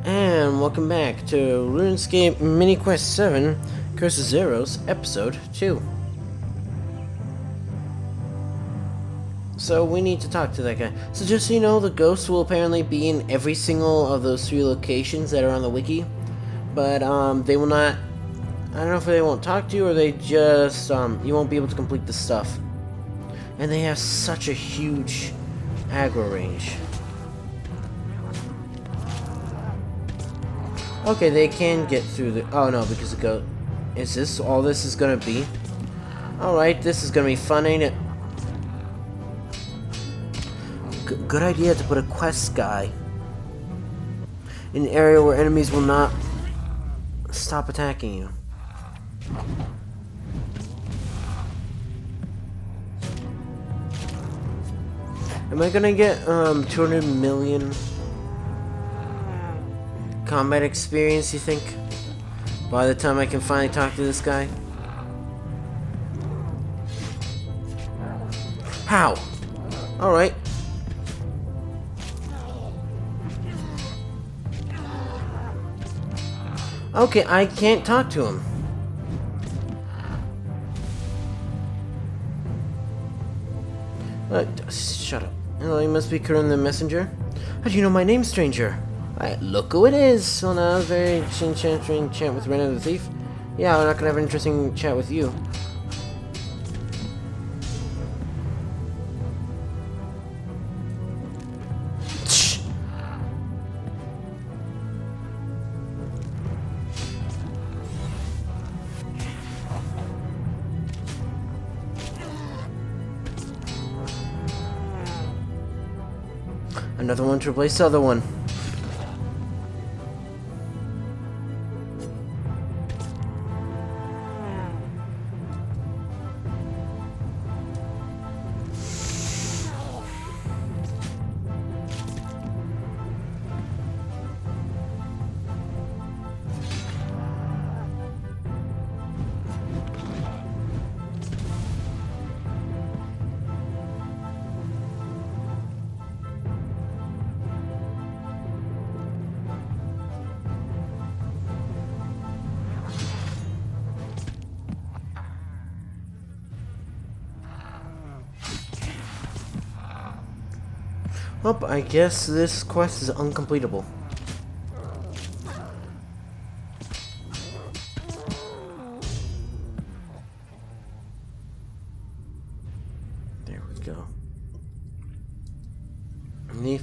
And welcome back to Runescape Miniquest 7, Curse of Zaros, Episode 2. So we need to talk to that guy. So just so you know, the ghosts will apparently be in every single of those 3 locations that are on the wiki. But they will not, I don't know if they won't talk to you or they just, you won't be able to complete the stuff. And they have such a huge aggro range. Okay, they can get through the... Oh, no, because it goes... Is this all this is gonna be? Alright, this is gonna be fun, ain't it? Good idea to put a quest guy in an area where enemies will not stop attacking you. Am I gonna get 200 million combat experience, you think? By the time I can finally talk to this guy? How? Alright. Okay, I can't talk to him. Shut up. Oh, you must be Curran the messenger? How do you know my name, stranger? Look who it is! Well, now, very enchanting chat with Renner the Thief. Yeah, we're not gonna have an interesting chat with you. Shh. Another one to replace the other one. Well, I guess this quest is uncompletable. There we go. He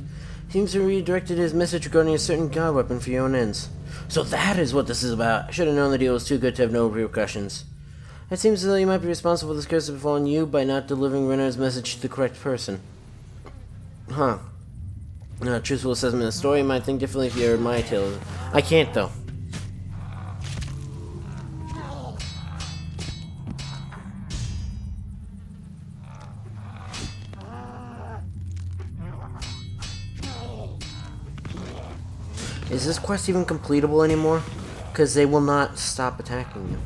seems to have redirected his message regarding a certain god weapon for your own ends. So that is what this is about. I should have known the deal was too good to have no repercussions. It seems as though you might be responsible for this curse befalling you by not delivering Renner's message to the correct person. Huh. Truthful assessment of the story, you might think differently if you heard my tale. I can't, though. Is this quest even completable anymore? Because they will not stop attacking you.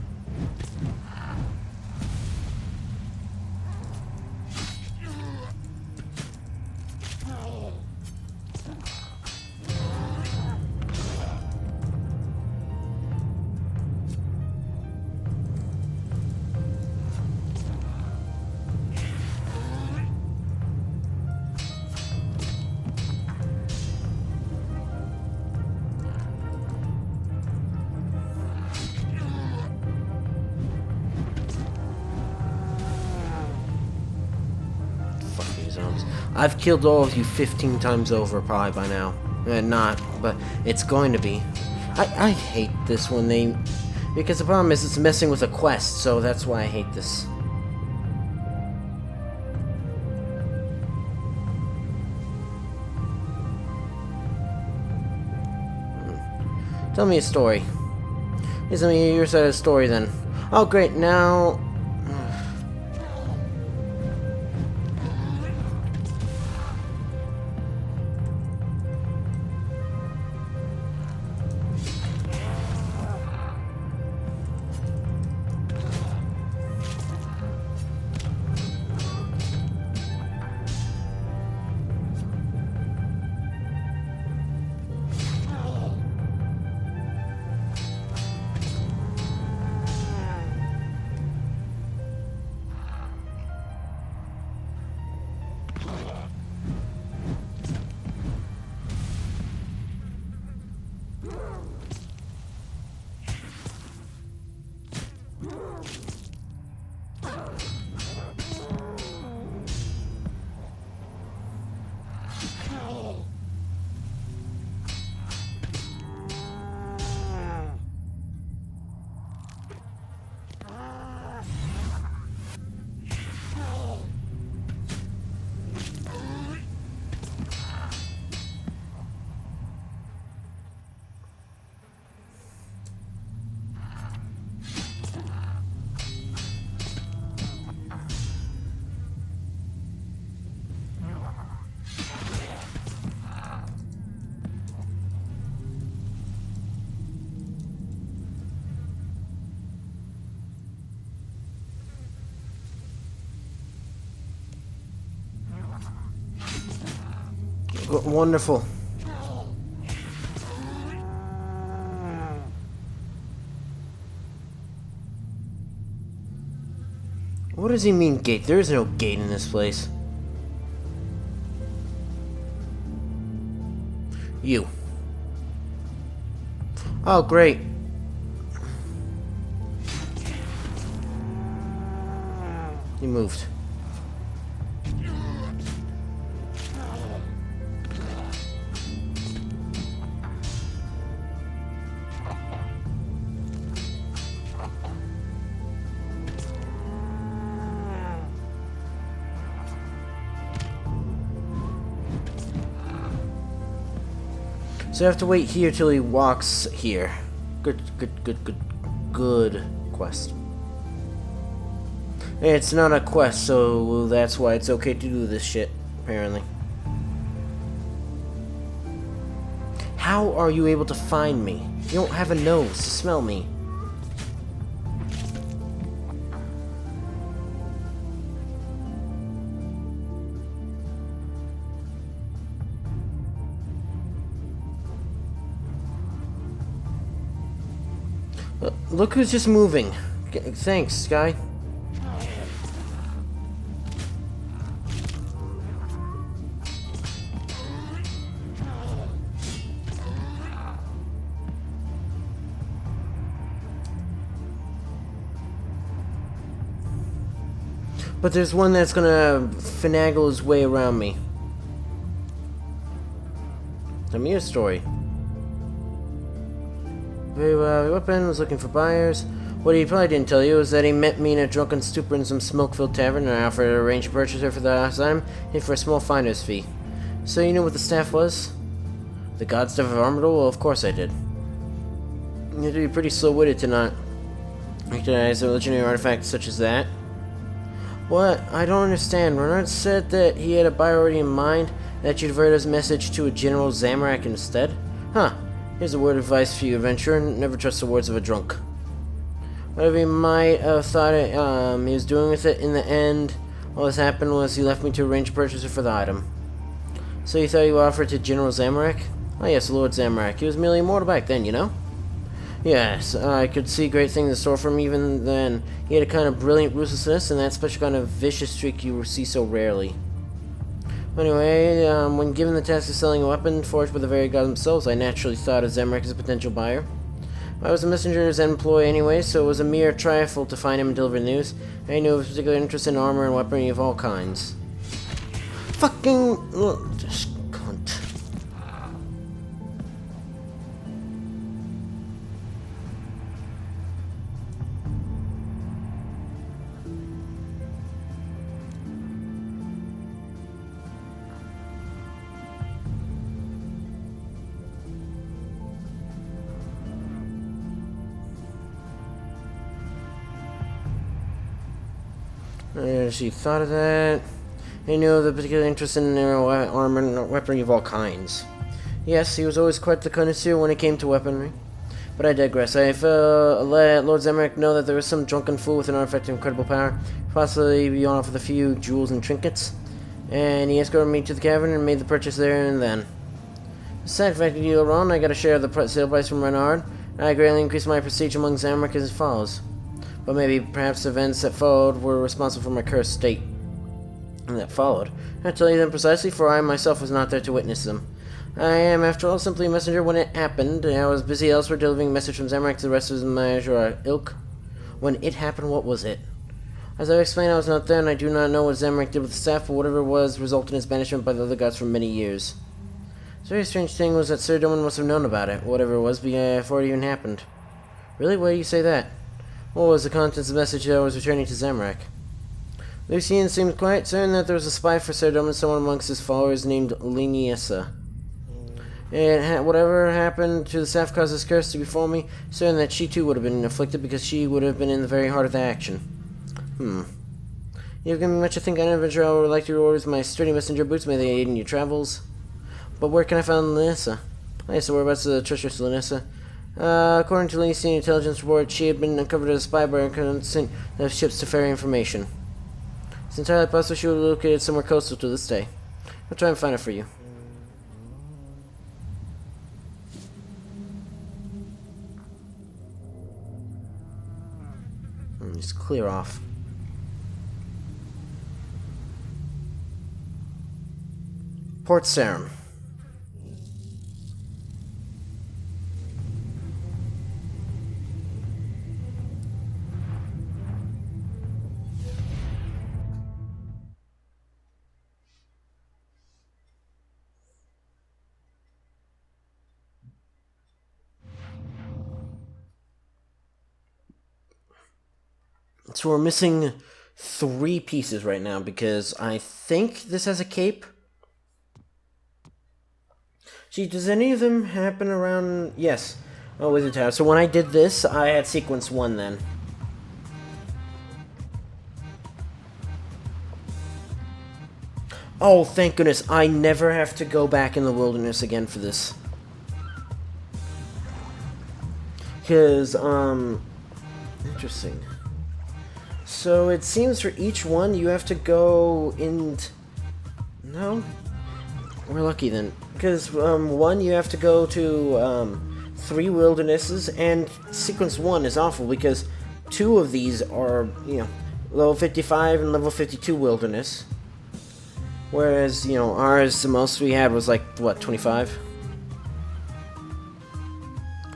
I've killed all of you 15 times over probably by now. Not, but it's going to be. I hate this when they... Because the problem is it's messing with a quest, so that's why I hate this. Tell me a story. Here's let me hear your side of the story then. Oh great, now... Wonderful. What does he mean, gate? There is no gate in this place. You. Oh, great. He moved. So I have to wait here till he walks here. Good quest. It's not a quest, so that's why it's okay to do this shit, apparently. How are you able to find me? You don't have a nose to smell me. Look who's just moving. Thanks, Sky. But there's one that's gonna finagle his way around me. Tell me your story. Very well, weapon was looking for buyers. What he probably didn't tell you is that he met me in a drunken stupor in some smoke-filled tavern, and I offered to arrange a purchaser for the item and for a small finder's fee. So you knew what the staff was? The god staff of Armador? Well, of course I did. You have to be pretty slow-witted to not recognize a legendary artifact such as that. What? I don't understand. Renard said that he had a buyer already in mind, that you diverted his message to a General Zamorak instead? Huh. Here's a word of advice for you, adventurer. Never trust the words of a drunk. Whatever he might have thought he was doing with it, in the end, all that's happened was he left me to arrange a purchaser for the item. So you thought you offered to General Zamorak? Oh yes, Lord Zamorak. He was merely immortal back then, you know? Yes, I could see great things in store for him even then. He had a kind of brilliant ruthlessness, and that special kind of vicious streak you see so rarely. Anyway, when given the task of selling a weapon forged by the very gods themselves, I naturally thought of Zamorak as a potential buyer. I was a messenger's employee anyway, so it was a mere trifle to find him and deliver news. I knew of his particular interest in armor and weaponry of all kinds. Fucking... Just cunt. She thought of that. He knew of the particular interest in armor and weaponry of all kinds. Yes, he was always quite the connoisseur when it came to weaponry. But I digress. I let Lord Zamorak know that there was some drunken fool with an artifact of incredible power, possibly beyond off with a few jewels and trinkets, and he escorted me to the cavern and made the purchase there and then. Besides, if I could deal wrong, I got a share of the sale price from Renard, and I greatly increased my prestige among Zamorak as his follows. But maybe, perhaps, events that followed were responsible for my cursed state. And that followed. I tell you them precisely, for I myself was not there to witness them. I am, after all, simply a messenger when it happened. I was busy elsewhere delivering a message from Zamorak to the rest of my ilk. When it happened, what was it? As I explained, I was not there, and I do not know what Zamorak did with the staff, but whatever it was, resulted in his banishment by the other gods for many years. The very strange thing was that Sir Doman must have known about it, whatever it was, before it even happened. Really? Why do you say that? What was the contents of the message that I was returning to Zamorak? Lucien seemed quite certain that there was a spy for Sir Doman, someone amongst his followers named Liniessa. Whatever happened to the staff caused this curse to befall me, certain that she too would have been afflicted because she would have been in the very heart of the action. You have given me much to think on, adventure. I would like to reward with my sturdy messenger boots. May they aid in your travels. But where can I find Liniessa? I used to whereabouts of the treacherous Liniessa. According to Liniessa's intelligence report, she had been uncovered as a spy by her sent of ships to ferry information. It's entirely possible she would have located somewhere coastal to this day. I'll try and find it for you. Just clear off. Port Sarum. So we're missing 3 pieces right now because I think this has a cape. Gee, does any of them happen around... Yes. Oh, Wizard Tower. So when I did this, I had sequence 1 then. Oh, thank goodness. I never have to go back in the wilderness again for this. Because, interesting. So it seems for each one you have to go in... No? We're lucky then. Because, 1 you have to go to, 3 wildernesses, and sequence 1 is awful because 2 of these are, you know, level 55 and level 52 wilderness. Whereas, you know, ours, the most we had was like, what, 25?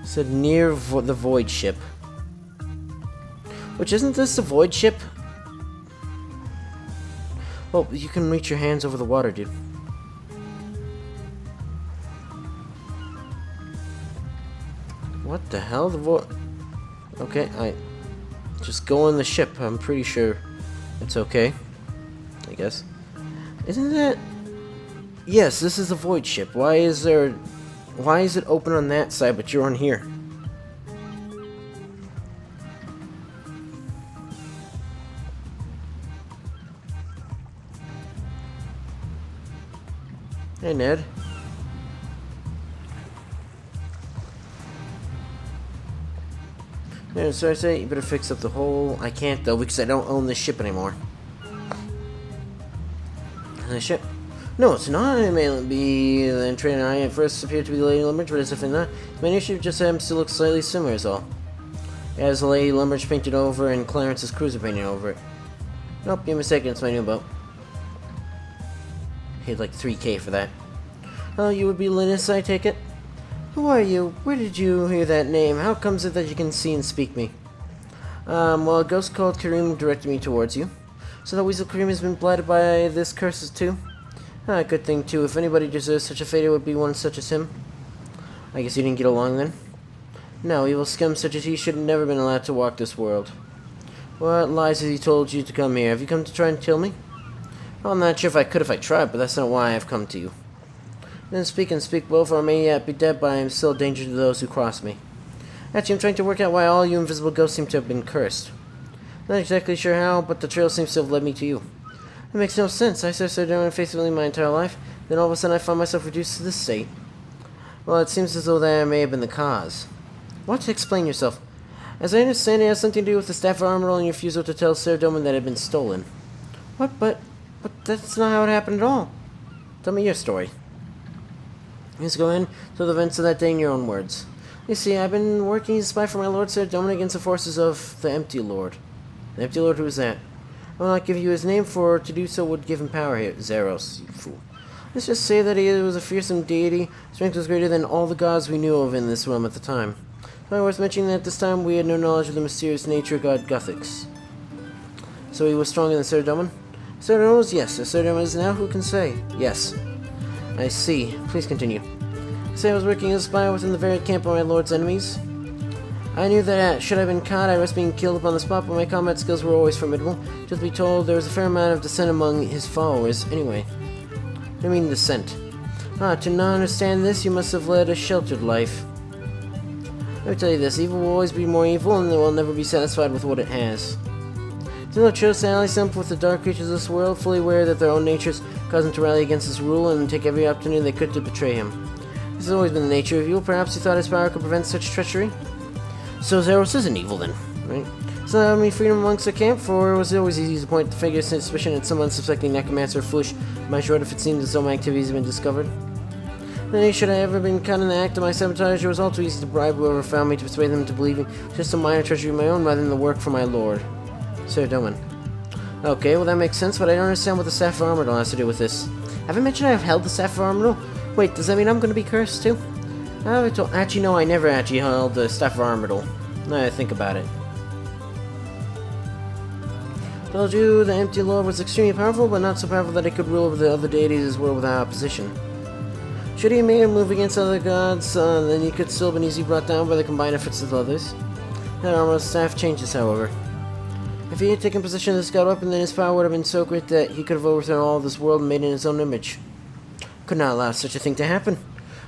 It said near the Void Ship. Which, isn't this the Void Ship? Well, you can reach your hands over the water, dude. What the hell? The Void... Okay, I... Just go on the ship. I'm pretty sure it's okay. I guess. Isn't that... Yes, this is the Void Ship. Why is there... Why is it open on that side, but you're on here? Hey, Ned. Yeah, so I say you better fix up the hole. I can't, though, because I don't own this ship anymore. The ship? No, it's not. It may be the train I at first appeared to be the Lady Lumbridge, but it's definitely not. My new ship just happens to look slightly similar, is all. It has the Lady Lumbridge painted over and Clarence's cruiser painted over it. Nope, you're mistaken. It's my new boat. Paid like 3K for that. Oh, you would be Linus, I take it? Who are you? Where did you hear that name? How comes it that you can see and speak me? Well, a ghost called Kareem directed me towards you. So that Weasel Kareem has been blighted by this curse too? Ah, good thing too. If anybody deserves such a fate, it would be one such as him. I guess you didn't get along then? No, evil scum such as he should have never been allowed to walk this world. What lies has he told you to come here? Have you come to try and kill me? Well, I'm not sure if I could if I tried, but that's not why I've come to you. Then speak and speak well, for I may yet be dead, but I am still a danger to those who cross me. Actually, I'm trying to work out why all you invisible ghosts seem to have been cursed. Not exactly sure how, but the trail seems to have led me to you. It makes no sense. I served Sir faithfully my entire life, then all of a sudden I find myself reduced to this state. Well, it seems as though that may have been the cause. What? Explain yourself. As I understand, it has something to do with the staff of armor and your refusal to tell Sir Doman that it had been stolen. What? But that's not how it happened at all. Tell me your story. Let's go in to the events of that day in your own words. You see, I've been working as a spy for my lord Sir Doman against the forces of the Empty Lord. The Empty Lord, who is that? I will not give you his name, for to do so would give him power here. Zaros, you fool. Let's just say that he was a fearsome deity. His strength was greater than all the gods we knew of in this realm at the time. It's not worth mentioning that at this time we had no knowledge of the mysterious nature of god Guthix. So he was stronger than Sir Doman? Sir Doman was yes. If Sir Doman is now, who can say? Yes. I see. Please continue. Say I was working as a spy within the very camp of my lord's enemies. I knew that should I have been caught, I risked being killed upon the spot, but my combat skills were always formidable. Truth be told, there was a fair amount of dissent among his followers. Anyway, I mean dissent. To not understand this, you must have led a sheltered life. Let me tell you this, evil will always be more evil, and it will never be satisfied with what it has. Zillow chose to ally himself with the dark creatures of this world, fully aware that their own natures cause them to rally against his rule and take every opportunity they could to betray him. This has always been the nature of evil. Perhaps you thought his power could prevent such treachery? So Zaros isn't evil then, right? So that mean freedom amongst the camp, for was it always easy to point the finger of suspicion at some unsuspecting necromancer or foolish my short if it seemed as though my activities had been discovered? Then should I ever been caught in the act of my sabotage, it was all too easy to bribe whoever found me to persuade them to believe in just a minor treachery of my own rather than the work for my lord. Sir Doman. Okay, well that makes sense, but I don't understand what the Staff of Armadil has to do with this. Have I mentioned I've held the Staff of Armadil? Wait, does that mean I'm gonna be cursed too? Actually, no, I never actually held the Staff of Armadil. Now that I think about it. Told you the Empty Lord was extremely powerful, but not so powerful that he could rule over the other deities as well without opposition. Should he make a move against other gods, then he could still have been easily brought down by the combined efforts of others. That Armadil's staff changes, however. If he had taken possession of this god weapon, then his power would have been so great that he could have overthrown all of this world and made it in his own image. Could not allow such a thing to happen.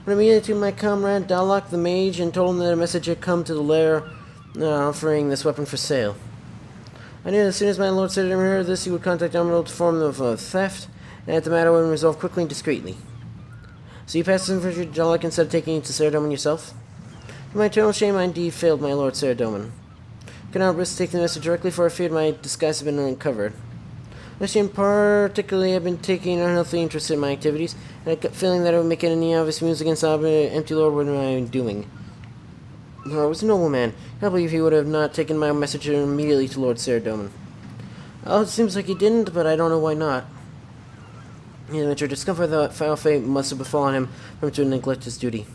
When immediately to my comrade Dalok the mage and told him that a message had come to the lair offering this weapon for sale. I knew that as soon as my lord Sir Doman heard this, he would contact Armadil to inform them of theft, and that the matter would be resolved quickly and discreetly. So you passed this information to Dalok instead of taking it to Sir Doman yourself? To my eternal shame, I indeed failed my lord Sir Doman. I could not risk taking the message directly, for I feared my disguise had been uncovered. Lashing particularly had been taking an unhealthy interest in my activities, and I kept feeling that I would make any obvious moves against the Empty Lord would be my doing. No, I was a noble man. I can't believe he would have not taken my message immediately to Lord Sir Doman. Oh, it seems like he didn't, but I don't know why not. He had discovered that foul fate must have befallen him for him to neglect his duty.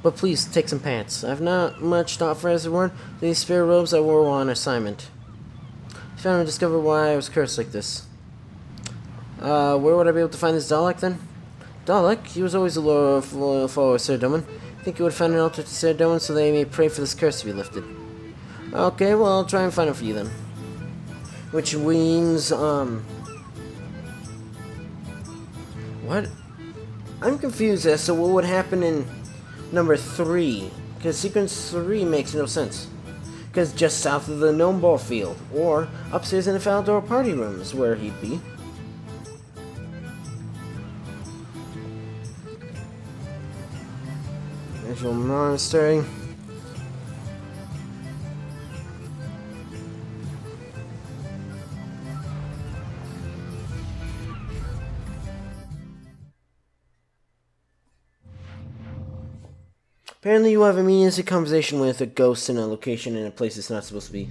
But please, take some pants. I've not much thought for as a word. These spare robes I wore while on assignment. I found and discovered why I was cursed like this. Where would I be able to find this Dalek, then? Dalek? He was always a loyal follower of Sir Doman. I think he would have found an altar to Sir Doman so they may pray for this curse to be lifted. Okay, well, I'll try and find it for you, then. Which means, what? I'm confused as to what would happen in number 3, because sequence 3 makes no sense. Because just south of the Gnome Ball Field, or upstairs in the Falador party room is where he'd be. Visual Monastery. Apparently you have a meaningless conversation with a ghost in a location in a place it's not supposed to be.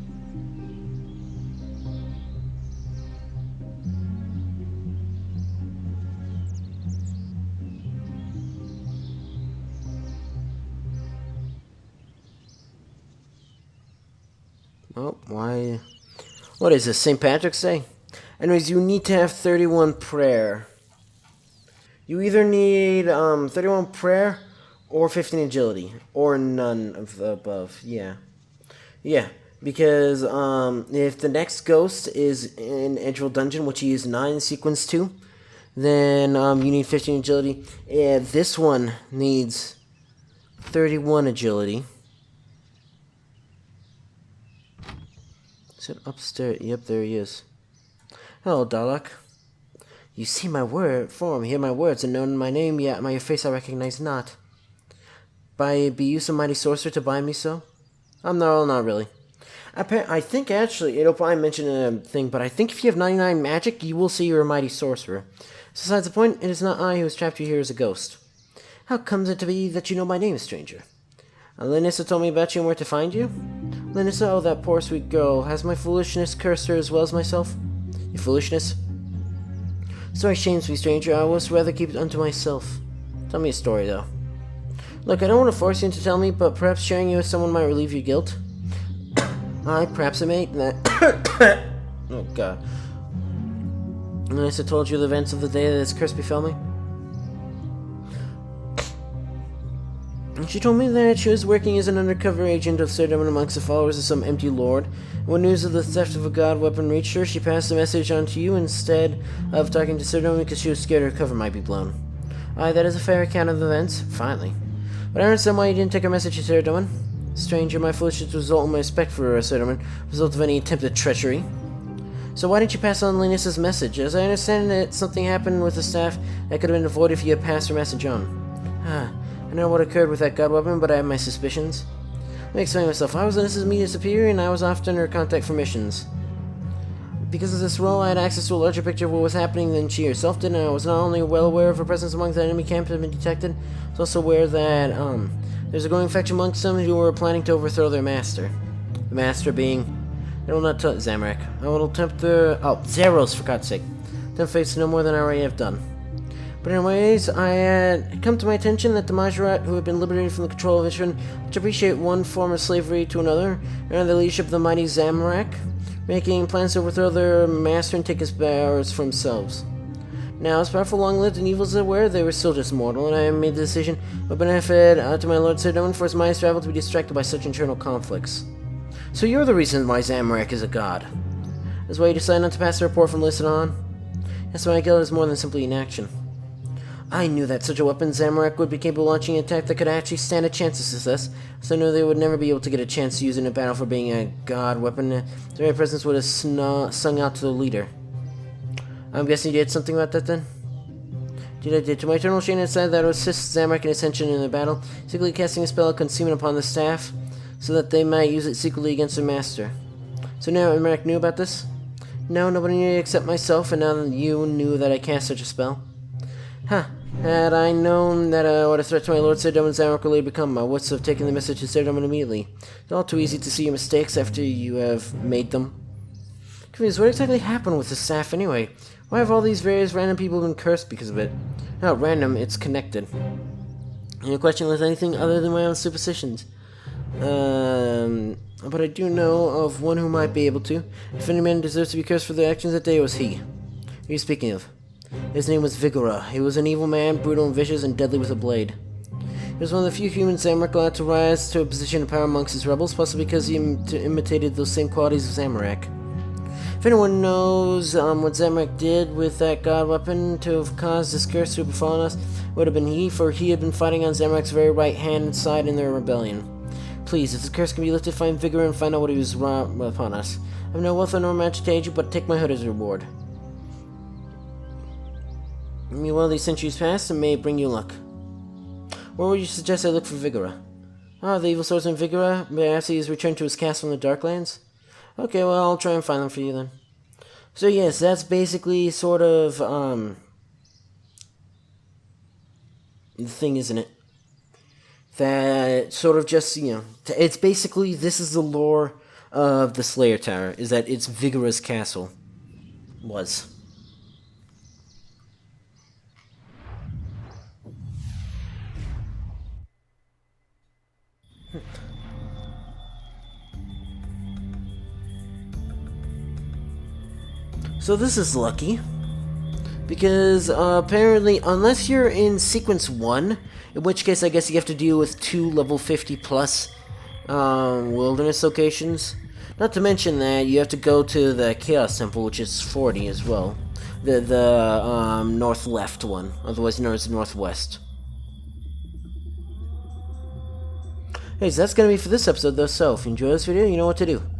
Oh, why? What is this, St. Patrick's Day? Anyways, you need to have 31 prayer. You either need 31 prayer or 15 agility, or none of the above. Yeah, because if the next ghost is in Edgewell Dungeon, which he is not in Sequence 2, then you need 15 agility. This one needs 31 agility. Is it upstairs? Yep, there he is. Hello, Dalek. You see my form, hear my words, and know my name, yet my face I recognize not. By be you some mighty sorcerer to bind me so? No, not really. I think actually, it'll probably mention a thing, but I think if you have 99 magic, you will see you're a mighty sorcerer. Besides the point, it is not I who has trapped you here as a ghost. How comes it to be that you know my name, stranger? Linissa told me about you and where to find you? Linissa, oh, that poor sweet girl, has my foolishness cursed her as well as myself? Your foolishness? Story shames me, stranger, I would rather keep it unto myself. Tell me a story, though. Look, I don't want to force you into telling me, but perhaps sharing you with someone might relieve your guilt. Perhaps it may. Oh, God. Unless I told you the events of the day that this curse befell me. And she told me that she was working as an undercover agent of Sir Doman amongst the followers of some empty lord. When news of the theft of a god weapon reached her, she passed the message on to you instead of talking to Sir Doman because she was scared her cover might be blown. Aye, that is a fair account of the events. Finally. But I understand why you didn't take her message to Sir Doman. Stranger, my foolishness result in my respect for Sir Doman, result of any attempted treachery. So why didn't you pass on Linus's message? As I understand it, something happened with the staff that could have been avoided if you had passed her message on. I don't know what occurred with that god weapon, but I have my suspicions. Let me explain myself. I was Linus's immediate superior, and I was often her contact for missions. Because of this role, I had access to a larger picture of what was happening than she herself did, and I was not only well aware of her presence among the enemy camp that had been detected, I was also aware that, there's a growing faction amongst them who were planning to overthrow their master. The master being I will not tell Zamorak. I will attempt the... Oh, Zaros, for God's sake. Attempt face no more than I already have done. But anyways, I had come to my attention that the Majorat, who had been liberated from the control of Ishran, to appreciate one form of slavery to another, and under the leadership of the mighty Zamorak, making plans to overthrow their master and take his powers for themselves. Now, as powerful, long-lived, and evil as they were, they were still just mortal, and I made the decision, with benefit to my lord Sir, no one forced my travel to be distracted by such internal conflicts. So you're the reason why Zamorak is a god. That's why you decided not to pass the report from listed on? That's why I guilt is more than simply inaction. I knew that such a weapon Zamorak would be capable of launching an attack that could actually stand a chance of success, so I knew they would never be able to get a chance to use it in a battle for being a god weapon. Their very presence would have sung out to the leader. I'm guessing you did something about that then? Did. To my eternal shame, I decided that I would assist Zamorak in ascension in the battle, secretly casting a spell of concealment upon the staff, so that they might use it secretly against their master. So now Zamorak knew about this? No, nobody knew except myself, and now you knew that I cast such a spell. Huh. Had I known that what a threat to my lord Serdom and Zamorak would later become, I would have taken the message to Serdom immediately. It's all too easy to see your mistakes after you have made them. Confused, what exactly happened with the staff anyway? Why have all these various random people been cursed because of it? Not random, it's connected. Any question was anything other than my own superstitions? But I do know of one who might be able to. If any man deserves to be cursed for their actions that day, it was he. Who are you speaking of? His name was Vigora. He was an evil man, brutal and vicious, and deadly with a blade. He was one of the few humans Zamorak allowed to rise to a position of power amongst his rebels, possibly because he imitated those same qualities of Zamorak. If anyone knows what Zamorak did with that god weapon to have caused this curse to have befallen us, it would have been he, for he had been fighting on Zamorak's very right hand and side in their rebellion. Please, if the curse can be lifted, find Vigor and find out what he was wrong upon us. I have no wealth nor magic to aid you, but take my hood as a reward. May one of these centuries pass, and may it bring you luck. Where would you suggest I look for Vigora? Ah, the evil swordsman Vigora? Perhaps he has returned to his castle in the Darklands? Okay, well, I'll try and find them for you then. So yes, that's basically sort of, the thing, isn't it? That sort of just, it's basically, this is the lore of the Slayer Tower, is that it's Vigora's castle. Was. So this is lucky, because apparently, unless you're in sequence 1, in which case I guess you have to deal with 2 level 50 plus wilderness locations. Not to mention that you have to go to the Chaos Temple, which is 40 as well. The north left one, otherwise known as the northwest. Hey, so that's gonna be for this episode though, so if you enjoyed this video, you know what to do.